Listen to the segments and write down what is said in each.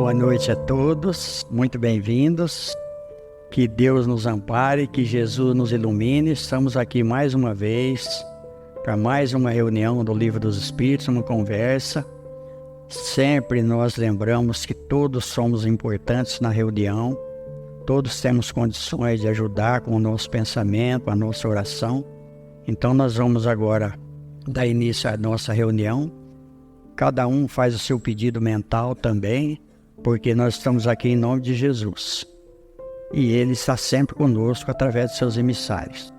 Boa noite a todos, muito bem-vindos. Que Deus nos ampare, que Jesus nos ilumine. Estamos aqui mais uma vez para mais uma reunião do Livro dos Espíritos, uma conversa. Sempre nós lembramos que todos somos importantes na reunião, todos temos condições de ajudar com o nosso pensamento, a nossa oração. Então nós vamos agora dar início à nossa reunião. Cada um faz o seu pedido mental também, porque nós estamos aqui em nome de Jesus. E Ele está sempre conosco através de seus emissários.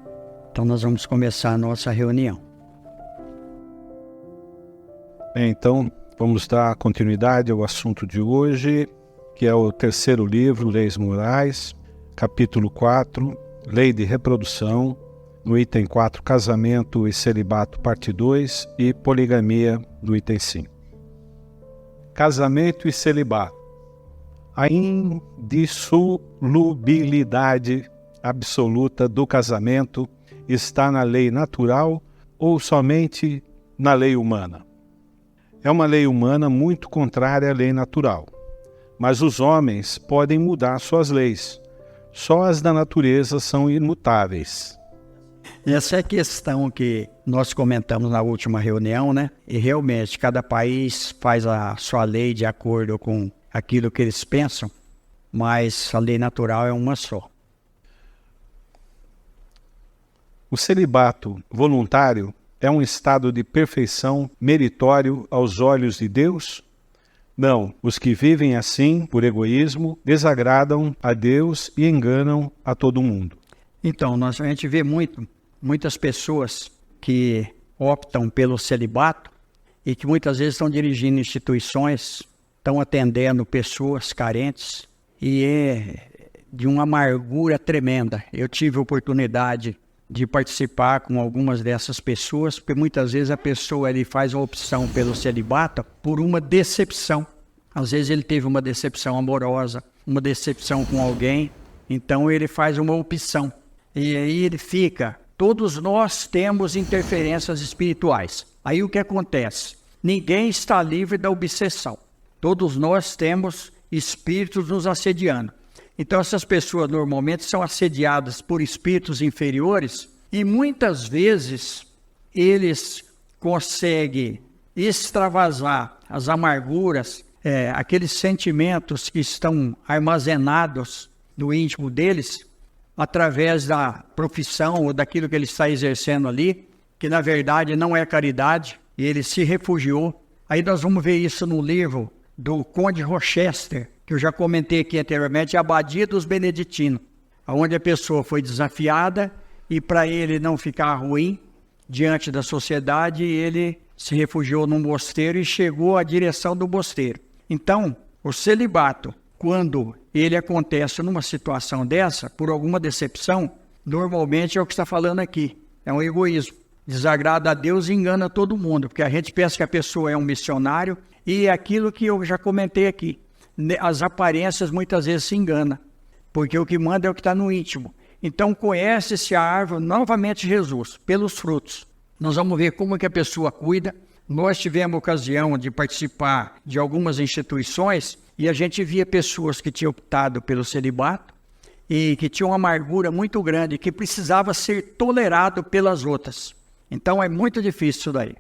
Então nós vamos começar a nossa reunião. Bem, então vamos dar continuidade ao assunto de hoje, que é o terceiro livro, Leis Morais, capítulo 4, Lei de Reprodução, no item 4, Casamento e Celibato, parte 2, e Poligamia, no item 5. Casamento e celibato. A indissolubilidade absoluta do casamento está na lei natural ou somente na lei humana? É uma lei humana muito contrária à lei natural, mas os homens podem mudar suas leis. Só as da natureza são imutáveis. Essa é a questão que nós comentamos na última reunião, né? E realmente cada país faz a sua lei de acordo com aquilo que eles pensam, mas a lei natural é uma só. O celibato voluntário é um estado de perfeição meritório aos olhos de Deus? Não, os que vivem assim, por egoísmo, desagradam a Deus e enganam a todo mundo. Então, a gente vê muitas pessoas que optam pelo celibato e que muitas vezes estão dirigindo instituições, estão atendendo pessoas carentes e é de uma amargura tremenda. Eu tive a oportunidade de participar com algumas dessas pessoas, porque muitas vezes a pessoa ele faz a opção pelo celibato por uma decepção. Às vezes ele teve uma decepção amorosa, uma decepção com alguém, então ele faz uma opção. E aí ele fica... Todos nós temos interferências espirituais. Aí o que acontece? Ninguém está livre da obsessão. Todos nós temos espíritos nos assediando. Então essas pessoas normalmente são assediadas por espíritos inferiores e muitas vezes eles conseguem extravasar as amarguras, aqueles sentimentos que estão armazenados no íntimo deles, através da profissão ou daquilo que ele está exercendo ali, que na verdade não é caridade, e ele se refugiou. Aí nós vamos ver isso no livro do Conde Rochester, que eu já comentei aqui anteriormente, a Abadia dos Beneditinos, onde a pessoa foi desafiada e para ele não ficar ruim diante da sociedade, ele se refugiou num mosteiro e chegou à direção do mosteiro. Então, o celibato, quando ele acontece numa situação dessa, por alguma decepção, normalmente é o que está falando aqui, é um egoísmo. Desagrada a Deus e engana todo mundo, porque a gente pensa que a pessoa é um missionário e é aquilo que eu já comentei aqui. As aparências muitas vezes se enganam, porque o que manda é o que está no íntimo. Então conhece-se a árvore, novamente Jesus, pelos frutos. Nós vamos ver como que a pessoa cuida. Nós tivemos ocasião de participar de algumas instituições e a gente via pessoas que tinham optado pelo celibato e que tinham uma amargura muito grande, que precisava ser tolerado pelas outras. Então é muito difícil isso daí.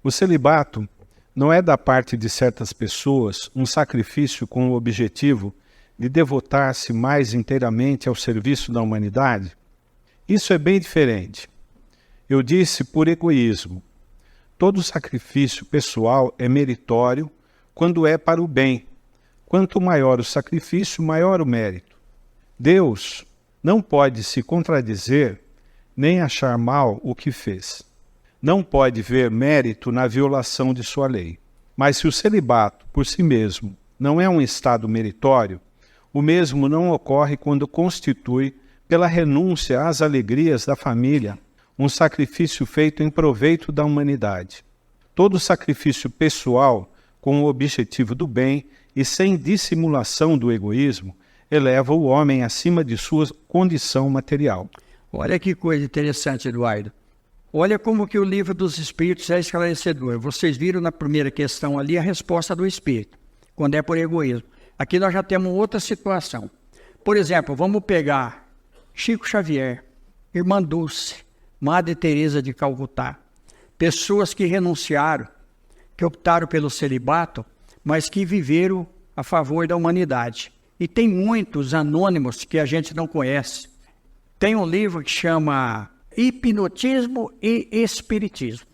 O celibato não é da parte de certas pessoas um sacrifício com o objetivo de devotar-se mais inteiramente ao serviço da humanidade? Isso é bem diferente. Eu disse por egoísmo. Todo sacrifício pessoal é meritório quando é para o bem. Quanto maior o sacrifício, maior o mérito. Deus não pode se contradizer nem achar mal o que fez. Não pode ver mérito na violação de sua lei. Mas se o celibato, por si mesmo, não é um estado meritório, o mesmo não ocorre quando constitui, pela renúncia às alegrias da família, um sacrifício feito em proveito da humanidade. Todo sacrifício pessoal com o objetivo do bem e sem dissimulação do egoísmo, eleva o homem acima de sua condição material. Olha que coisa interessante, Eduardo. Olha como que o livro dos Espíritos é esclarecedor. Vocês viram na primeira questão ali a resposta do Espírito, quando é por egoísmo. Aqui nós já temos outra situação. Por exemplo, vamos pegar Chico Xavier, Irmã Dulce, Madre Teresa de Calcutá. Pessoas que renunciaram, que optaram pelo celibato, mas que viveram a favor da humanidade. E tem muitos anônimos que a gente não conhece. Tem um livro que chama Hipnotismo e Espiritismo.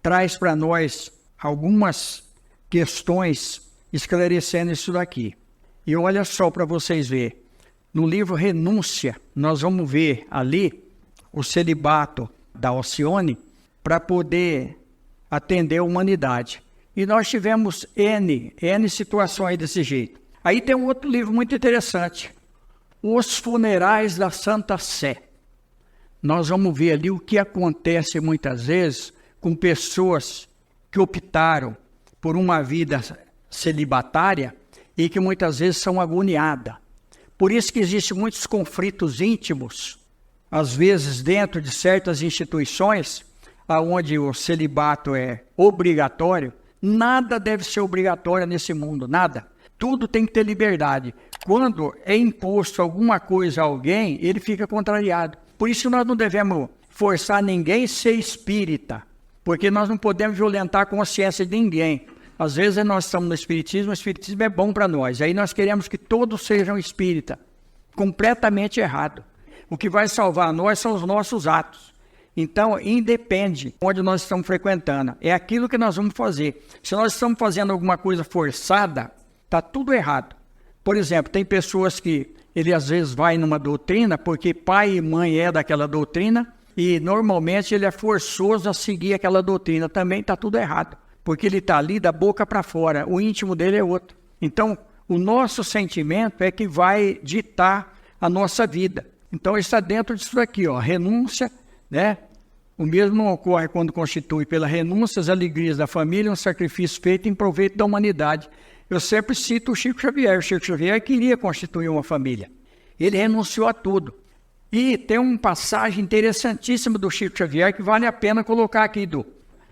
Traz para nós algumas questões esclarecendo isso daqui. E olha só para vocês verem. No livro Renúncia, nós vamos ver ali o celibato da Alcione para poder atender a humanidade. E nós tivemos N situações desse jeito. Aí tem um outro livro muito interessante, Os Funerais da Santa Sé. Nós vamos ver ali o que acontece muitas vezes com pessoas que optaram por uma vida celibatária e que muitas vezes são agoniadas. Por isso que existem muitos conflitos íntimos, às vezes dentro de certas instituições, onde o celibato é obrigatório. Nada deve ser obrigatório nesse mundo, nada. Tudo tem que ter liberdade. Quando é imposto alguma coisa a alguém, ele fica contrariado. Por isso nós não devemos forçar ninguém a ser espírita, porque nós não podemos violentar a consciência de ninguém. Às vezes nós estamos no espiritismo, o espiritismo é bom para nós. Aí nós queremos que todos sejam espírita. Completamente errado. O que vai salvar nós são os nossos atos. Então, independe onde nós estamos frequentando. É aquilo que nós vamos fazer. Se nós estamos fazendo alguma coisa forçada, está tudo errado. Por exemplo, tem pessoas que ele às vezes vai numa doutrina porque pai e mãe é daquela doutrina e normalmente ele é forçoso a seguir aquela doutrina. Também está tudo errado, porque ele está ali da boca para fora. O íntimo dele é outro. Então, o nosso sentimento é que vai ditar a nossa vida. Então, está dentro disso daqui, ó, renúncia, né? O mesmo ocorre quando constitui pela renúncia as alegrias da família, um sacrifício feito em proveito da humanidade. Eu sempre cito o Chico Xavier. O Chico Xavier queria constituir uma família. Ele renunciou a tudo. E tem uma passagem interessantíssima do Chico Xavier que vale a pena colocar aqui.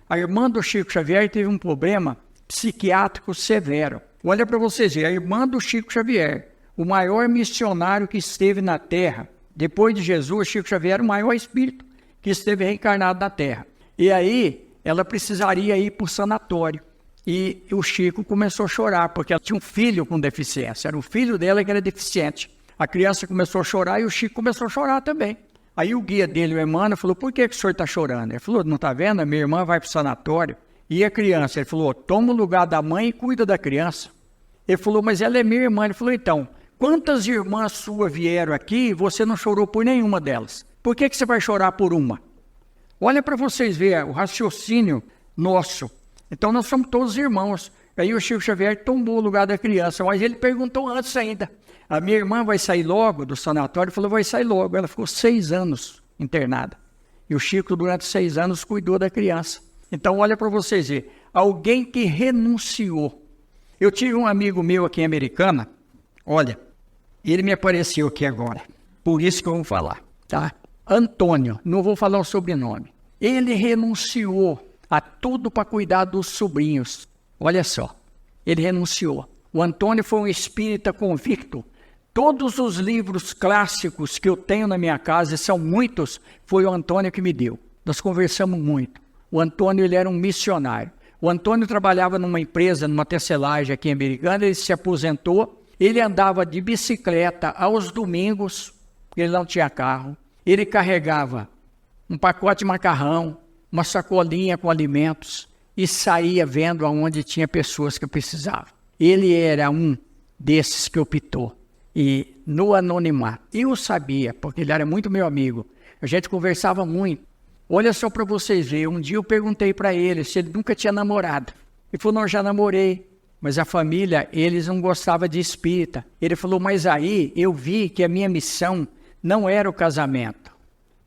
A irmã do Chico Xavier teve um problema psiquiátrico severo. Olha para vocês verem, a irmã do Chico Xavier, o maior missionário que esteve na Terra, depois de Jesus, Chico Xavier era o maior espírito que esteve reencarnado na Terra. E aí, ela precisaria ir para o sanatório. E o Chico começou a chorar, porque ela tinha um filho com deficiência. Era o filho dela que era deficiente. A criança começou a chorar e o Chico começou a chorar também. Aí o guia dele, o Emmanuel, falou, por que o senhor está chorando? Ele falou, não está vendo? A minha irmã vai para o sanatório. E a criança? Ele falou, toma o lugar da mãe e cuida da criança. Ele falou, mas ela é minha irmã. Ele falou, então, quantas irmãs suas vieram aqui e você não chorou por nenhuma delas? Por que você vai chorar por uma? Olha para vocês verem o raciocínio nosso. Então nós somos todos irmãos. Aí o Chico Xavier tombou o lugar da criança, mas ele perguntou antes ainda. A minha irmã vai sair logo do sanatório? Ele falou, vai sair logo. Ela ficou 6 anos internada. E o Chico, durante 6 anos, cuidou da criança. Então olha para vocês verem. Alguém que renunciou. Eu tive um amigo meu aqui em Americana. Olha, ele me apareceu aqui agora. Por isso que eu vou falar, tá? Antônio, não vou falar o sobrenome. Ele renunciou a tudo para cuidar dos sobrinhos. Olha só, ele renunciou. O Antônio foi um espírita convicto. Todos os livros clássicos que eu tenho na minha casa, e são muitos, foi o Antônio que me deu. Nós conversamos muito. O Antônio, ele era um missionário. O Antônio trabalhava numa empresa, numa tecelagem aqui em Americana, ele se aposentou. Ele andava de bicicleta aos domingos, porque ele não tinha carro. Ele carregava um pacote de macarrão, uma sacolinha com alimentos e saía vendo aonde tinha pessoas que precisavam. Ele era um desses que optou. E no anonimato, eu sabia, porque ele era muito meu amigo, a gente conversava muito. Olha só para vocês verem, um dia eu perguntei para ele se ele nunca tinha namorado. Ele falou, não, já namorei. Mas a família, eles não gostavam de espírita. Ele falou, mas aí eu vi que a minha missão não era o casamento.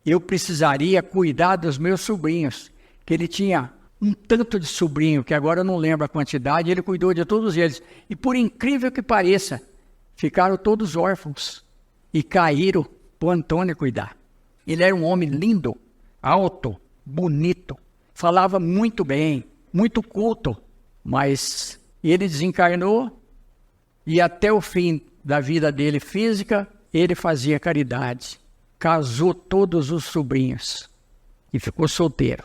Eu precisaria cuidar dos meus sobrinhos, que ele tinha um tanto de sobrinho, que agora eu não lembro a quantidade, ele cuidou de todos eles. E por incrível que pareça, ficaram todos órfãos e caíram para o Antônio cuidar. Ele era um homem lindo, alto, bonito, falava muito bem, muito culto, mas ele desencarnou e até o fim da vida dele física, ele fazia caridade, casou todos os sobrinhos e ficou solteiro.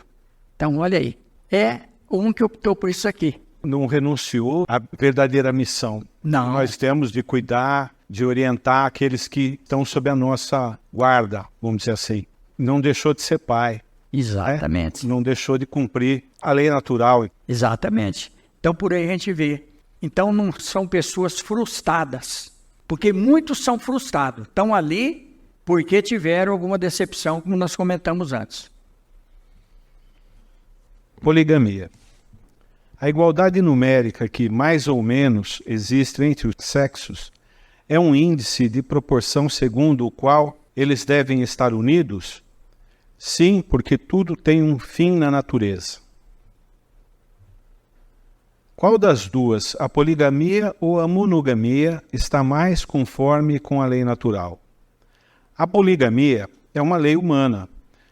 Então, olha aí, é um que optou por isso aqui. Não renunciou à verdadeira missão. Não. Nós temos de cuidar, de orientar aqueles que estão sob a nossa guarda, vamos dizer assim. Não deixou de ser pai. Exatamente. Não deixou de cumprir a lei natural. Exatamente. Então, por aí a gente vê. Então, não são pessoas frustradas, porque muitos são frustrados. Estão ali porque tiveram alguma decepção, como nós comentamos antes. Poligamia. A igualdade numérica que mais ou menos existe entre os sexos é um índice de proporção segundo o qual eles devem estar unidos? Sim, porque tudo tem um fim na natureza. Qual das duas, a poligamia ou a monogamia, está mais conforme com a lei natural? A poligamia é uma lei humana,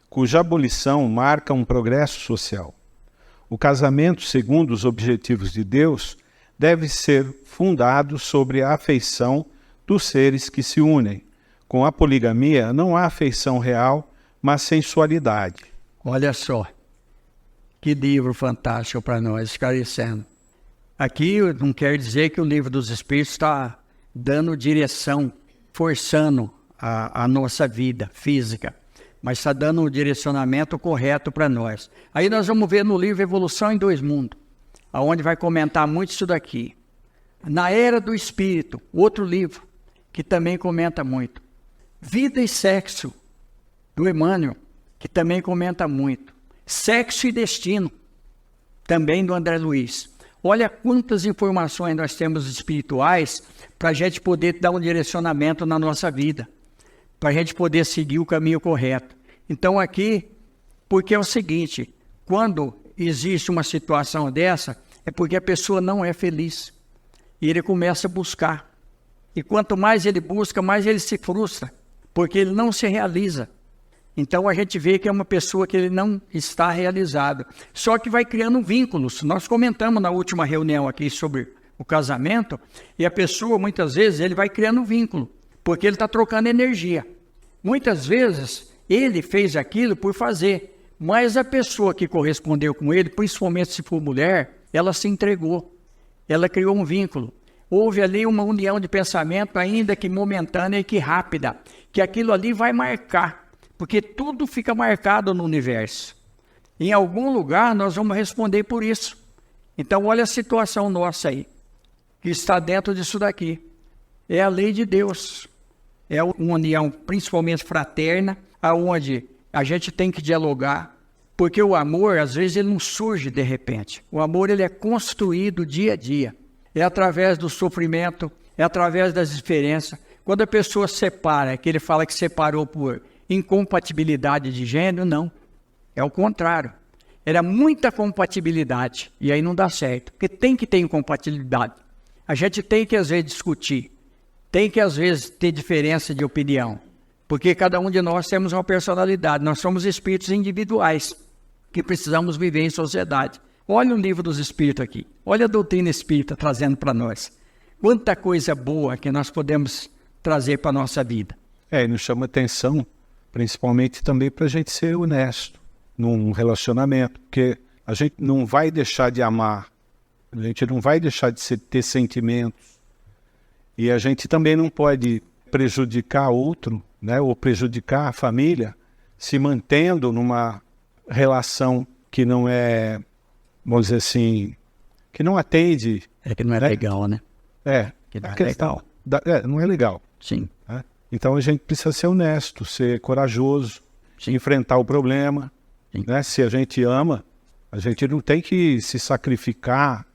cuja abolição marca um progresso social. O casamento, segundo os objetivos de Deus, deve ser fundado sobre a afeição dos seres que se unem. Com a poligamia não há afeição real, mas sensualidade. Olha só, que livro fantástico para nós, esclarecendo. Aqui não quer dizer que o livro dos Espíritos está dando direção, forçando a nossa vida física, mas está dando um direcionamento correto para nós. Aí nós vamos ver no livro Evolução em Dois Mundos, onde vai comentar muito isso daqui. Na Era do Espírito, outro livro, que também comenta muito. Vida e Sexo, do Emmanuel, que também comenta muito. Sexo e Destino, também do André Luiz. Olha quantas informações nós temos espirituais para a gente poder dar um direcionamento na nossa vida, para a gente poder seguir o caminho correto. Então aqui, porque é o seguinte, quando existe uma situação dessa, é porque a pessoa não é feliz. E ele começa a buscar. E quanto mais ele busca, mais ele se frustra, porque ele não se realiza. Então a gente vê que é uma pessoa que ele não está realizado. Só que vai criando vínculos. Nós comentamos na última reunião aqui sobre o casamento, e a pessoa, muitas vezes, ele vai criando vínculo, porque ele está trocando energia. Muitas vezes, ele fez aquilo por fazer, mas a pessoa que correspondeu com ele, principalmente se for mulher, ela se entregou. Ela criou um vínculo. Houve ali uma união de pensamento, ainda que momentânea e que rápida, que aquilo ali vai marcar. Porque tudo fica marcado no universo. Em algum lugar nós vamos responder por isso. Então olha a situação nossa aí, que está dentro disso daqui. É a lei de Deus. É uma união principalmente fraterna, aonde a gente tem que dialogar. Porque o amor, às vezes, ele não surge de repente. O amor, ele é construído dia a dia. É através do sofrimento, é através das diferenças. Quando a pessoa separa, que ele fala que separou por incompatibilidade de gênero, não. É o contrário. Era muita compatibilidade e aí não dá certo, porque tem que ter incompatibilidade. A gente tem que, às vezes, discutir. Tem que, às vezes, ter diferença de opinião. Porque cada um de nós temos uma personalidade. Nós somos espíritos individuais que precisamos viver em sociedade. Olha o livro dos Espíritos aqui. Olha a doutrina espírita trazendo para nós. Quanta coisa boa que nós podemos trazer para a nossa vida. E nos chama atenção, principalmente também para a gente ser honesto num relacionamento, porque a gente não vai deixar de amar, a gente não vai deixar de ter sentimentos, e a gente também não pode prejudicar outro, né, ou prejudicar a família, se mantendo numa relação que não é, vamos dizer assim, que não atende... É que não é legal, né? Que não a é questão não é legal. Sim. Né? Então a gente precisa ser honesto, ser corajoso, enfrentar o problema. Né? Se a gente ama, a gente não tem que se sacrificar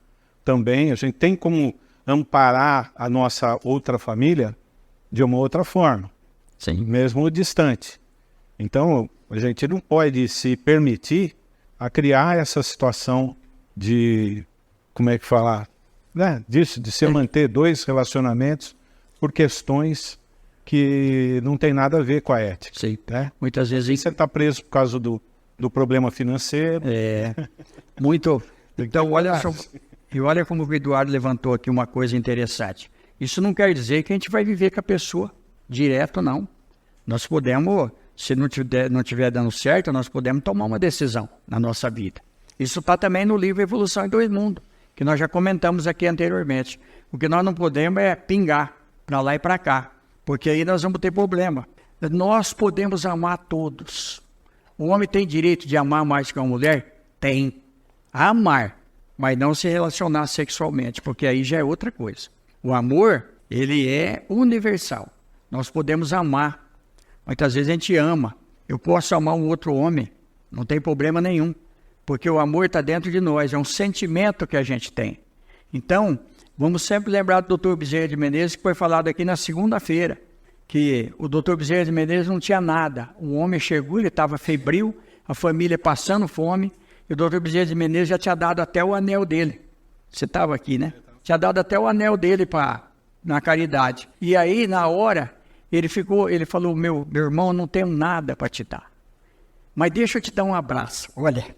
também, a gente tem como amparar a nossa outra família de uma outra forma, mesmo distante. Então a gente não pode se permitir a criar essa situação de, como é que falar, né? Disso, de se manter dois relacionamentos por questões que não tem nada a ver com a ética. Sim. Né? Muitas vezes você está preso por causa do do problema financeiro. Muito. Então, olha só, e olha como o Eduardo levantou aqui uma coisa interessante. Isso não quer dizer que a gente vai viver com a pessoa direto, não. Nós podemos, se não tiver dando certo, nós podemos tomar uma decisão na nossa vida. Isso está também no livro Evolução em Dois Mundos, que nós já comentamos aqui anteriormente. O que nós não podemos é pingar para lá e para cá, porque aí nós vamos ter problema. Nós podemos amar todos. O homem tem direito de amar mais que uma mulher? Tem. Amar, mas não se relacionar sexualmente, porque aí já é outra coisa. O amor, ele é universal. Nós podemos amar. Muitas vezes a gente ama. Eu posso amar um outro homem, não tem problema nenhum, porque o amor está dentro de nós, é um sentimento que a gente tem. Então, vamos sempre lembrar do Dr. Bezerra de Menezes, que foi falado aqui na segunda-feira, que o Dr. Bezerra de Menezes não tinha nada. O homem chegou, ele estava febril, a família passando fome, e o Dr. Bezerra de Menezes já tinha dado até o anel dele. Você estava aqui, né? Tinha dado até o anel dele na caridade. E aí, na hora, ele falou, meu irmão, não tenho nada para te dar. Mas deixa eu te dar um abraço. Olha.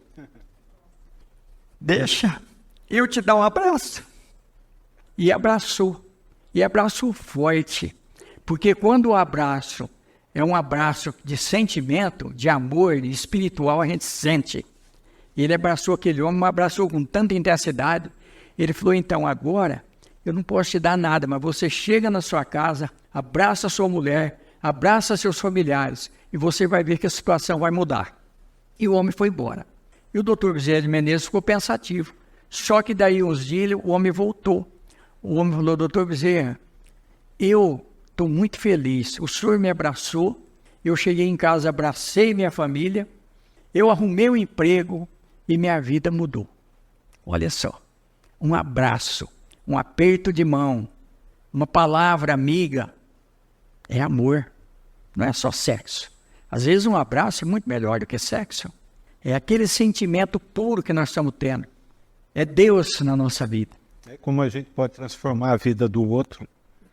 Deixa eu te dar um abraço. E abraçou. E abraçou forte. Porque quando o abraço é um abraço de sentimento, de amor espiritual, a gente sente. E ele abraçou aquele homem, mas abraçou com tanta intensidade. Ele falou, então, agora eu não posso te dar nada, mas você chega na sua casa, abraça a sua mulher, abraça seus familiares, e você vai ver que a situação vai mudar. E o homem foi embora. E o doutor Bezerra de Menezes ficou pensativo. Só que daí uns dias o homem voltou. O homem falou, doutor Bezerra, eu estou muito feliz. O senhor me abraçou, eu cheguei em casa, abracei minha família, eu arrumei um emprego e minha vida mudou. Olha só, um abraço, um aperto de mão, uma palavra amiga, é amor, não é só sexo. Às vezes um abraço é muito melhor do que sexo. É aquele sentimento puro que nós estamos tendo. É Deus na nossa vida. É como a gente pode transformar a vida do outro.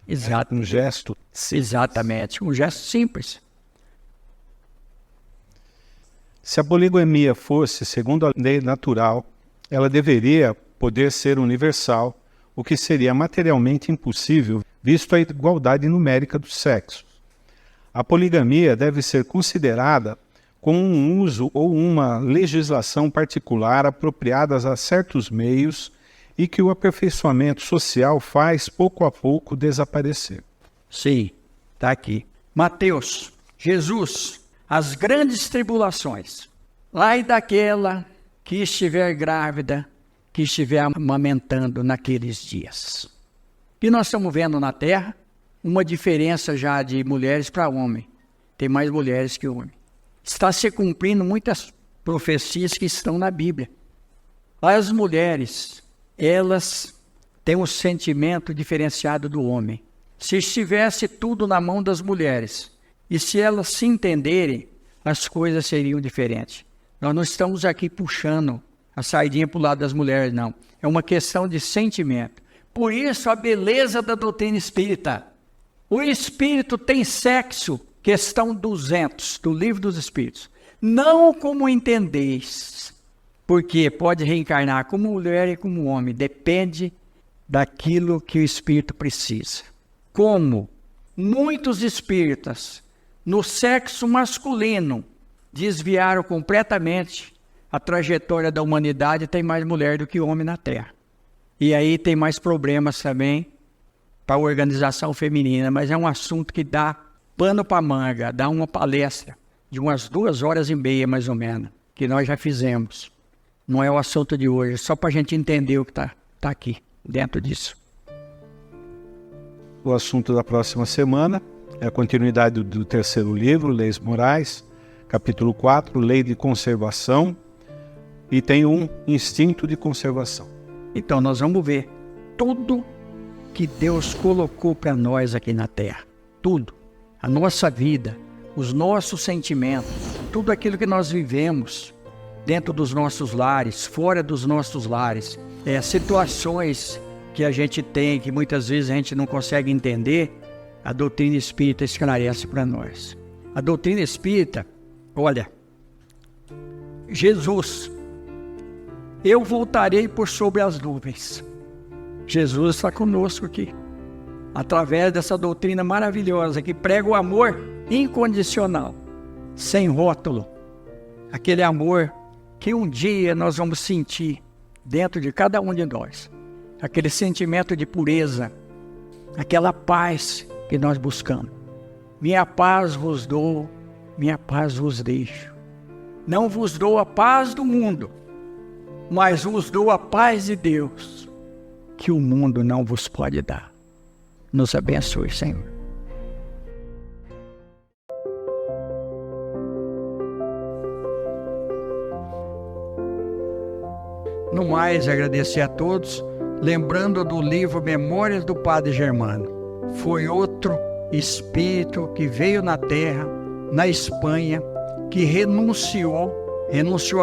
Exato. Um gesto. Exatamente, um gesto simples. Se a poligamia fosse, segundo a lei natural, ela deveria poder ser universal, o que seria materialmente impossível, visto a igualdade numérica dos sexos. A poligamia deve ser considerada como um uso ou uma legislação particular apropriadas a certos meios e que o aperfeiçoamento social faz pouco a pouco desaparecer. Sim, está aqui. Mateus, Jesus, as grandes tribulações. Ai daquela que estiver grávida, que estiver amamentando naqueles dias. E nós estamos vendo na Terra uma diferença já de mulheres para homem. Tem mais mulheres que homens. Está se cumprindo muitas profecias que estão na Bíblia. As mulheres, elas têm um sentimento diferenciado do homem. Se estivesse tudo na mão das mulheres, e se elas se entenderem, as coisas seriam diferentes. Nós não estamos aqui puxando a saidinha para o lado das mulheres, não. É uma questão de sentimento. Por isso a beleza da doutrina espírita. O espírito tem sexo, questão 200 do Livro dos Espíritos. Não como entendeis, porque pode reencarnar como mulher e como homem. Depende daquilo que o espírito precisa. Como muitos espíritas no sexo masculino desviaram completamente a trajetória da humanidade, tem mais mulher do que homem na Terra. E aí tem mais problemas também para a organização feminina, mas é um assunto que dá pano para manga, dá uma palestra de umas 2h30 mais ou menos, que nós já fizemos. Não é o assunto de hoje, só para a gente entender o que está aqui dentro disso. O assunto da próxima semana é a continuidade do terceiro livro, Leis Morais, capítulo 4, Lei de Conservação, e tem um instinto de conservação. Então nós vamos ver tudo que Deus colocou para nós aqui na Terra. Tudo. A nossa vida, os nossos sentimentos, tudo aquilo que nós vivemos dentro dos nossos lares, fora dos nossos lares, situações que a gente tem, que muitas vezes a gente não consegue entender, a doutrina espírita esclarece para nós. A doutrina espírita, olha, Jesus. Eu voltarei por sobre as nuvens. Jesus está conosco aqui, através dessa doutrina maravilhosa que prega o amor incondicional, sem rótulo. Aquele amor que um dia nós vamos sentir dentro de cada um de nós. Aquele sentimento de pureza, aquela paz que nós buscamos. Minha paz vos dou, minha paz vos deixo. Não vos dou a paz do mundo, mas vos dou a paz de Deus, que o mundo não vos pode dar. Nos abençoe, Senhor. No mais, agradecer a todos, lembrando do livro Memórias do Padre Germano. Foi outro espírito que veio na terra, na Espanha, que renunciou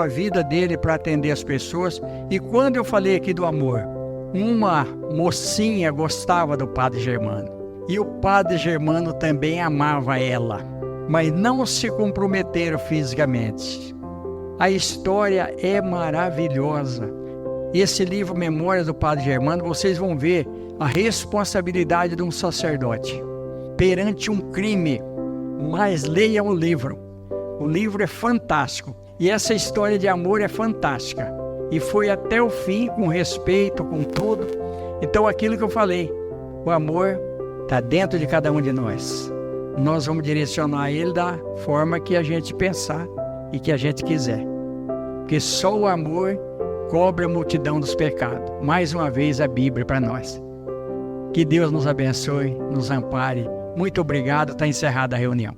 a vida dele para atender as pessoas. E quando eu falei aqui do amor, uma mocinha gostava do Padre Germano. E o Padre Germano também amava ela, mas não se comprometeram fisicamente. A história é maravilhosa. Esse livro, Memórias do Padre Germano, vocês vão ver a responsabilidade de um sacerdote perante um crime. Mas leiam o livro. O livro é fantástico. E essa história de amor é fantástica. E foi até o fim, com respeito, com tudo. Então, aquilo que eu falei, o amor está dentro de cada um de nós. Nós vamos direcionar ele da forma que a gente pensar e que a gente quiser. Porque só o amor cobre a multidão dos pecados. Mais uma vez, a Bíblia para nós. Que Deus nos abençoe, nos ampare. Muito obrigado. Está encerrada a reunião.